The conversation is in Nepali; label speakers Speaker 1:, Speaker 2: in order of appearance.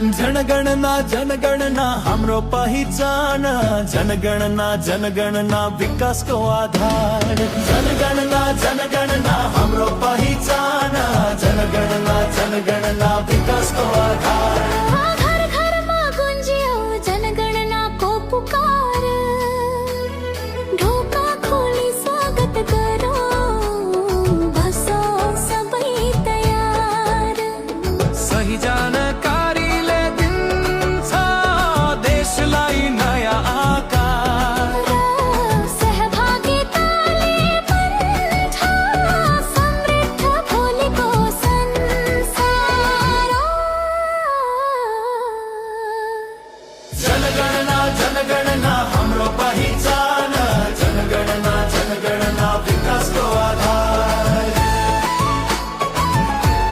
Speaker 1: जनगणना हाम्रो पहिचान, जनगणना विकास को आधार। जनगणना हाम्रो पहिचान, जनगणना विकास को आधार।
Speaker 2: घर घरमा गुन्जियो जनगणना को पुकार, ढोका खोली स्वागत करो, बसो सबै तयार।
Speaker 1: सही जान